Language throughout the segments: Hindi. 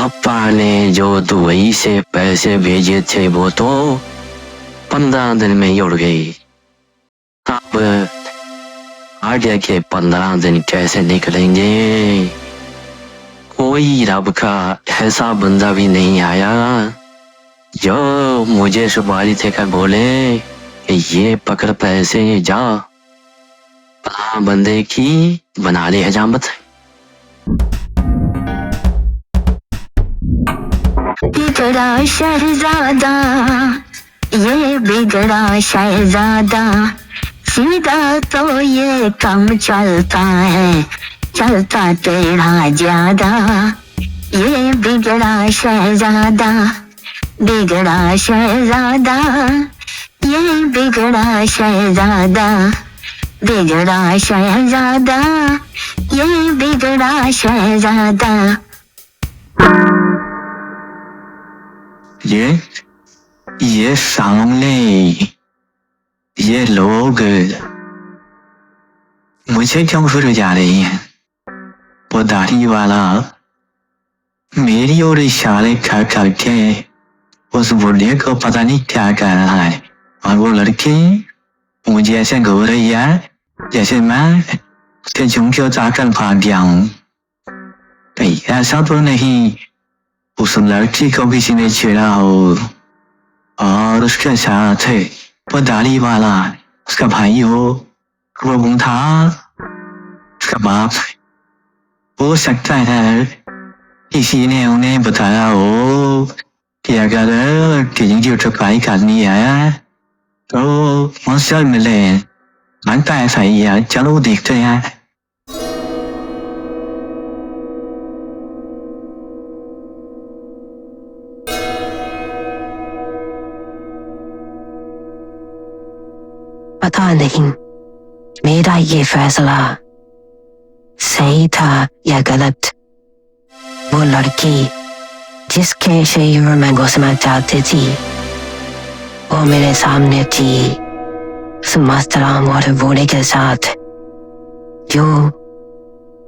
पापा ने जो दुबई से पैसे भेजे थे वो तो 15 दिन में ही उड़ गई। अब आगे के 15 दिन कैसे निकलेंगे? कोई रब का ऐसा बंदा भी नहीं आया जो मुझे सुपारी देकर बोले कि ये पकड़ पैसे जा, बंदे की बना ले हजामत। बिगड़ा शहजादा, ये बिगड़ा शहजादा, सीधा तो ये कम चलता है, चलता टेढ़ा ज्यादा। ये बिगड़ा शहजादा, बिगड़ा शहजादा, ये बिगड़ा शहजादा, बिगड़ा शहजादा, ये बिगड़ा शहजादा। ये सामने ये लोग मुझे क्यों फिर जा रही हैं? वो दाढ़ी वाला मेरी ओर इशारे कर करके उस बुढ़े को पता नहीं क्या कह रहा है, और वो लड़की मुझे ऐसे घूर रही है जैसे मैं उसके झुमके उतारकर भाग गया हूँ। कहीं ऐसा तो नहीं उस लड़की को किसी ने छेड़ा हो और उसके साथ वो दाढ़ी वाला उसका भाई हो, वो था उसका बाप। हो सकता है किसी ने उन्हें बताया हो कि अगर किसी की उठपाई करनी है तो मुझसे मिले। लगता है सही है, चलो देखते हैं। पता नहीं मेरा ये फैसला सही था या गलत। वो लड़की जिसके शरीर में घुसना चाहती थी वो मेरे सामने थी, उस मस्तराम और बूढ़े के साथ जो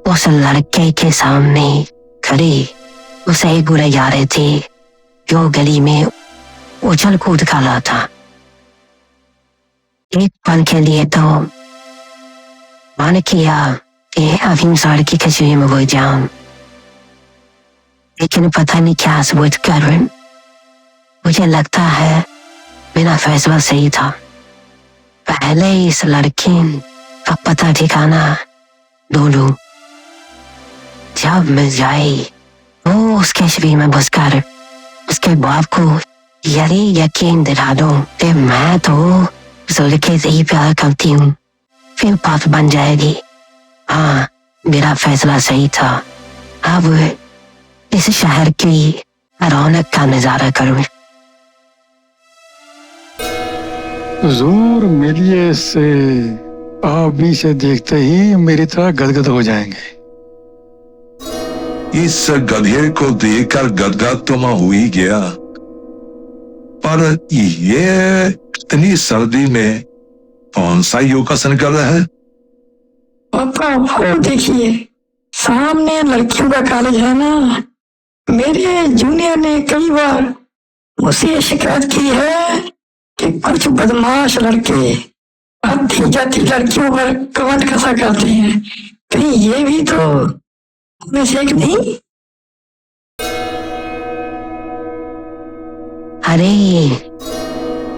उस लड़के के सामने खड़ी उसे बुरे जा रही थी, जो गली में उछल कूद कर रहा था। एक पल के लिए तो मन किया कि अभी सड़की कचरे में वो जाऊं, लेकिन पता नहीं क्या सोच कर मुझे लगता है मेरा फैसला सही था। पहले इस लड़की का पता ठिकाना ढूंढूं, जब मिल जाए वो उसके शरीर में घुसकर उसके बाप को यही यकीन दिला दूं कि मैं तो उस लड़के से ही प्यार करती हूँ, फिर बात बन जाएगी। हाँ, मेरा फैसला सही था। अब इस शहर की रौनक का नजारा करूं। हुजूर मिलिए से आप भी इसे देखते ही मेरी तरह गदगद हो जाएंगे। इस गधे को देखकर गदगद तो मैं हो ही गया, पर ये इतनी सर्दी में कौन सा योगासन कर रहा है? पापा वो देखिए सामने लड़कियों का कॉलेज है ना, मेरे जूनियर ने कई बार मुझसे शिकायत की है कि कुछ बदमाश लड़के आधी जाती लड़कियों पर कमेंट कैसा करते हैं। कहीं ये भी तो में से एक नहीं?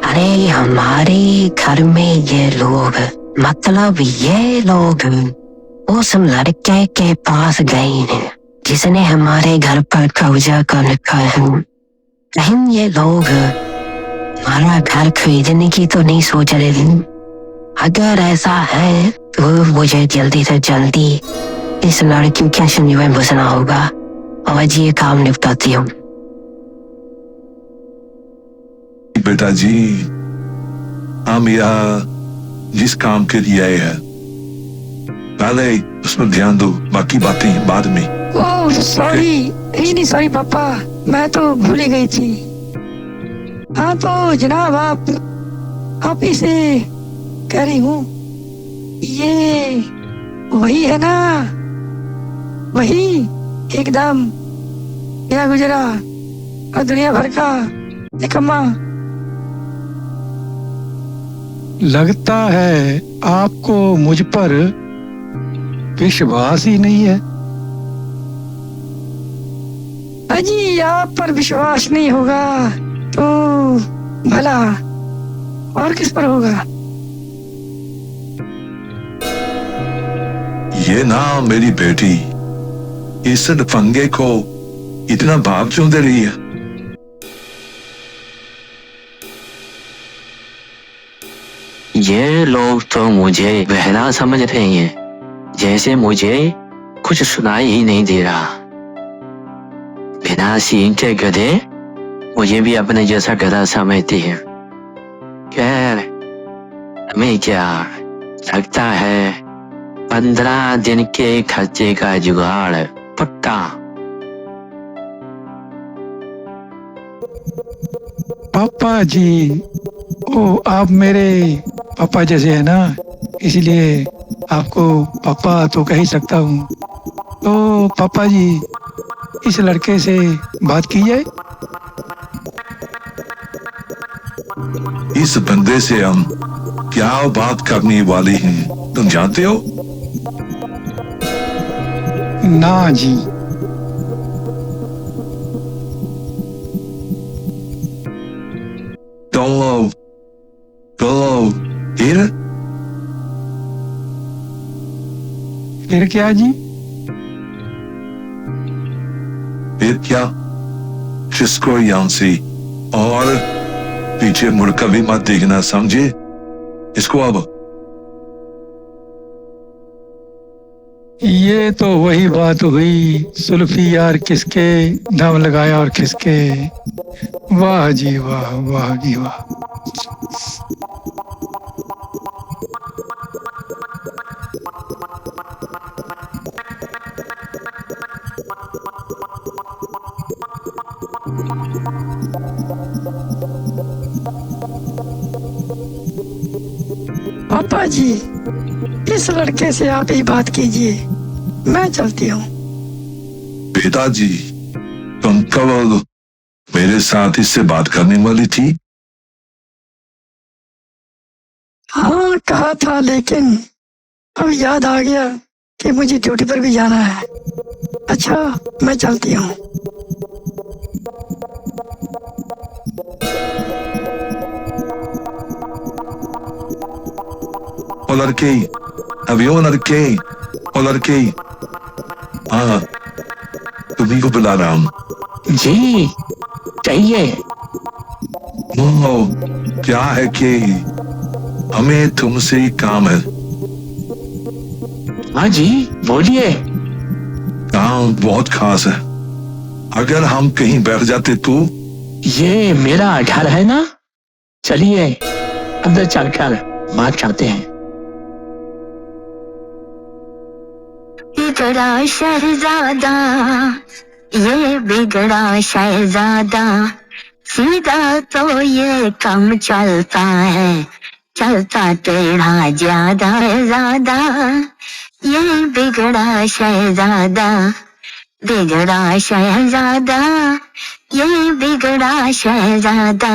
अरे हमारे घर में ये लोग, मतलब ये लोग उस लड़के के पास गए हैं जिसने हमारे घर पर कब्जा कर रखा है। कहीं ये लोग हमारा घर खरीदने की तो नहीं सोच रहे हैं? अगर ऐसा है तो मुझे जल्दी से जल्दी इस लड़की के शरीर में घुसना होगा और ये काम निपटाती हूँ। बेटा जी, हम यहाँ जिस काम के लिए आए हैं पहले उसमें ध्यान दो, बाकी बातें बाद में। ओह सॉरी, नहीं सॉरी पापा, मैं तो भूल ही गई थी। हाँ तो जनाब आप इसे कह रही हूँ, ये वही है ना? वही एकदम क्या गुजरा और दुनिया भर का निकम्मा। लगता है आपको मुझ पर विश्वास ही नहीं है। अजी आप पर विश्वास नहीं होगा तो भला और किस पर होगा। ये ना मेरी बेटी इस पंगे को इतना भाग क्यों दे रही है? ये लोग तो मुझे बहरा समझ रहे हैं, जैसे मुझे कुछ सुनाई ही नहीं दे रहा। बिना सींग के गधे मुझे भी अपने जैसा गधा समझते हैं। खैर, हमें क्या लगता है 15 दिन के खर्चे का जुगाड़ पक्का। पापा जी, ओ आप मेरे पापा जैसे हैं ना, इसलिए आपको पापा तो कह ही सकता हूँ। तो पापा जी, इस लड़के से बात की जाए। इस बंदे से हम क्या बात करने वाले हैं तुम जानते हो? ना जी। तो फिर क्या जी? फिर क्या? जिसको यहाँ से और पीछे मुड़कर भी मत देखना, समझे इसको। अब ये तो वही बात हुई, सुल्फी यार किसके दम लगाया और किसके। वाह जी वाह, वाह जी वाह। पापा जी, इस लड़के से आप ही बात कीजिए, मैं चलती हूँ। पिताजी, तुम कब मेरे साथ इससे बात करने वाली थी? हाँ कहा था, लेकिन अब याद आ गया कि मुझे ड्यूटी पर भी जाना है। अच्छा, मैं चलती हूँ। ओ लड़की, अभी ओ लड़की, ओ लड़की, हाँ तुम्ही को बुला रहा हूँ। जी चाहिए। ओ, क्या है कि हमें तुमसे काम है। हाँ जी बोलिए। काम बहुत खास है, अगर हम कहीं बैठ जाते तो। ये मेरा घर है ना, चलिए अंदर चलकर बात करते हैं। बिगड़ा शहजादा, ये बिगड़ा शहजादा, सीधा तो ये कम चलता है, चलता टेढ़ा ज्यादा है ज्यादा। ये बिगड़ा शहजादा, बिगड़ा शहजादा, ये बिगड़ा शहजादा।